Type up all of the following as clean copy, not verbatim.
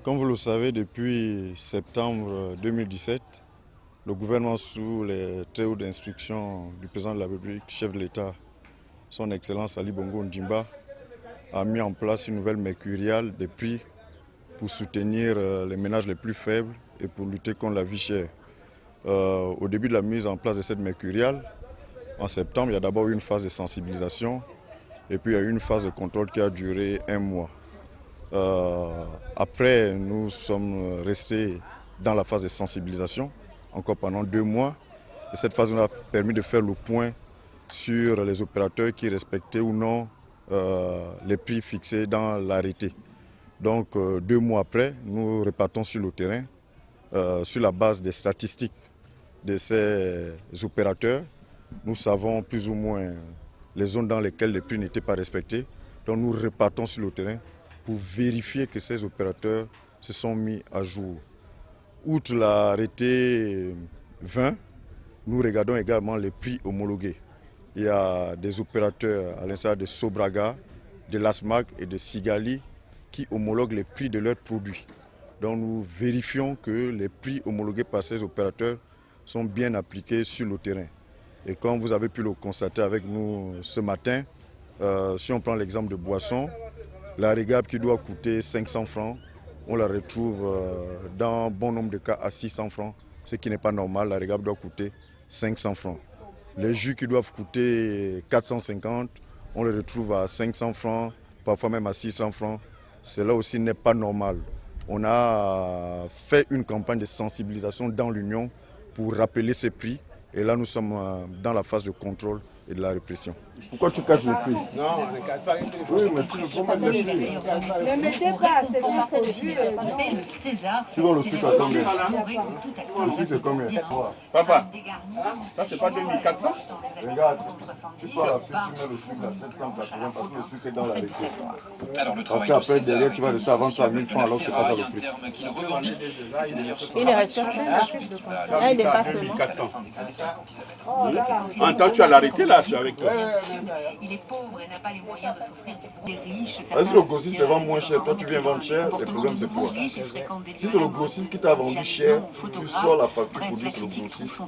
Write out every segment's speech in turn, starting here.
Comme vous le savez, depuis septembre 2017, le gouvernement, sous les très hautes instructions du président de la République, chef de l'État, son Excellence Ali Bongo Ondimba, a mis en place une nouvelle mercuriale des prix pour soutenir les ménages les plus faibles et pour lutter contre la vie chère. Au début de la mise en place de cette mercuriale, en septembre, il y a d'abord eu une phase de sensibilisation et puis il y a eu une phase de contrôle qui a duré un mois. Après, nous sommes restés dans la phase de sensibilisation, encore pendant 2 mois. Et cette phase nous a permis de faire le point sur les opérateurs qui respectaient ou non les prix fixés dans l'arrêté. Donc 2 mois après, nous repartons sur le terrain sur la base des statistiques de ces opérateurs. Nous savons plus ou moins les zones dans lesquelles les prix n'étaient pas respectés. Donc nous repartons sur le terrain pour vérifier que ces opérateurs se sont mis à jour. Outre l'arrêté 20, nous regardons également les prix homologués. Il y a des opérateurs à l'instar de Sobraga, de Lasmag et de Sigali qui homologuent les prix de leurs produits. Donc nous vérifions que les prix homologués par ces opérateurs sont bien appliqués sur le terrain. Et comme vous avez pu le constater avec nous ce matin, si on prend l'exemple de boissons, la régab qui doit coûter 500 francs, on la retrouve dans bon nombre de cas à 600 francs, ce qui n'est pas normal. La régab doit coûter 500 francs. Les jus qui doivent coûter 450, on les retrouve à 500 francs, parfois même à 600 francs. Cela aussi n'est pas normal. On a fait une campagne de sensibilisation dans l'Union pour rappeler ces prix. Et là, nous sommes dans la phase de contrôle et de la répression. Pourquoi tu caches le prix? Non, on ne cache pas les prix. Oui, mais tu ne peux pas le prix. Ne mettez pas, c'est un produit. Tu vois le sucre à combien? Le sucre est combien? Papa, ça c'est pas 2400? Regarde, tu peux à la fin, tu mets le sucre à 780 parce que le sucre est dans la récolte. Parce qu'après, derrière, tu vas rester à vendre ça à 1000 francs alors que ce n'est pas ça le prix. Il est resté là, il dépasse le 2400. En temps, tu as l'arrêté là, je suis avec toi. Il est pauvre et n'a pas les moyens de s'offrir des riches. Si le grossiste te vend moins cher, toi tu viens vendre cher, le problème c'est toi. Si c'est le grossiste qui t'a vendu cher, tu sors la facture pour dire c'est le grossiste,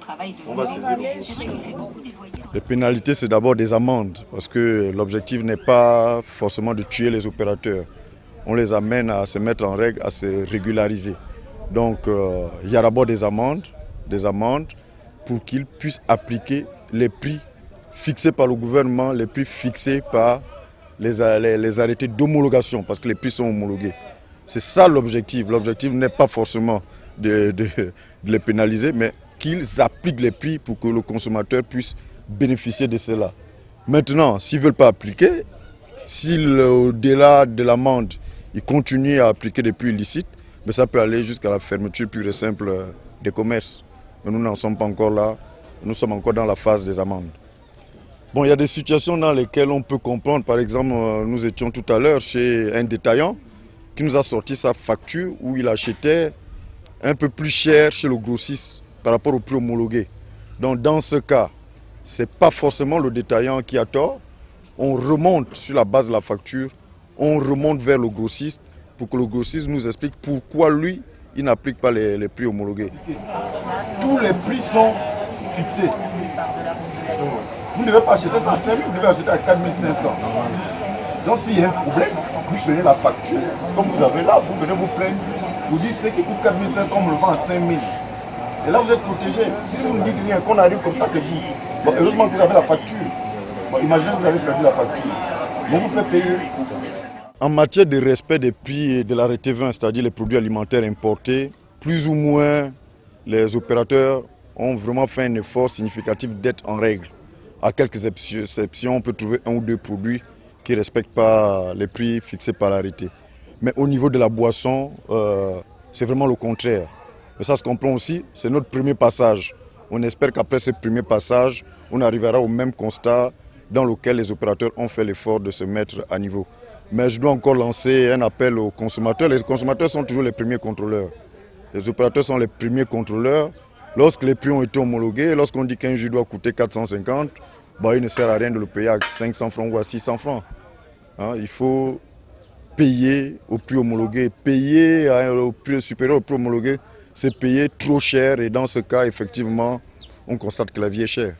on va saisir le grossiste. Les pénalités, c'est d'abord des amendes, parce que l'objectif n'est pas forcément de tuer les opérateurs. On les amène à se mettre en règle, à se régulariser. Donc il y a d'abord des amendes pour qu'ils puissent appliquer les prix fixés par le gouvernement, les prix fixés par les arrêtés d'homologation, parce que les prix sont homologués. C'est ça l'objectif. L'objectif n'est pas forcément de les pénaliser, mais qu'ils appliquent les prix pour que le consommateur puisse bénéficier de cela. Maintenant, s'ils ne veulent pas appliquer, si au-delà de l'amende, ils continuent à appliquer des prix illicites, mais ça peut aller jusqu'à la fermeture pure et simple des commerces. Mais nous n'en sommes pas encore là, nous sommes encore dans la phase des amendes. Bon, il y a des situations dans lesquelles on peut comprendre. Par exemple, nous étions tout à l'heure chez un détaillant qui nous a sorti sa facture où il achetait un peu plus cher chez le grossiste par rapport au prix homologué. Donc dans ce cas, ce n'est pas forcément le détaillant qui a tort. On remonte sur la base de la facture, on remonte vers le grossiste pour que le grossiste nous explique pourquoi lui, il n'applique pas les prix homologués. Tous les prix sont fixés. Vous ne devez pas acheter ça à 5 000, vous devez acheter à 4 500. Donc s'il y a un problème, vous prenez la facture, comme vous avez là, vous venez vous plaindre, vous dites ce qui coûte 4 500, on me le vend à 5 000. Et là vous êtes protégé. Si vous ne dites rien, qu'on arrive comme ça, c'est vous. Bon, heureusement que vous avez la facture. Bon, imaginez que vous avez perdu la facture. On vous fait payer. En matière de respect des prix de l'arrêté 20, c'est-à-dire les produits alimentaires importés, plus ou moins les opérateurs ont vraiment fait un effort significatif d'être en règle. À quelques exceptions, on peut trouver 1 ou 2 produits qui ne respectent pas les prix fixés par l'arrêté. Mais au niveau de la boisson, c'est vraiment le contraire. Mais ça se comprend aussi, c'est notre premier passage. On espère qu'après ce premier passage, on arrivera au même constat dans lequel les opérateurs ont fait l'effort de se mettre à niveau. Mais je dois encore lancer un appel aux consommateurs. Les consommateurs sont toujours les premiers contrôleurs. Les opérateurs sont les premiers contrôleurs. Lorsque les prix ont été homologués, lorsqu'on dit qu'un jus doit coûter 450, bah, il ne sert à rien de le payer à 500 francs ou à 600 francs. Hein, il faut payer au prix homologué. Payer au prix supérieur au prix homologué, c'est payer trop cher et dans ce cas, effectivement, on constate que la vie est chère.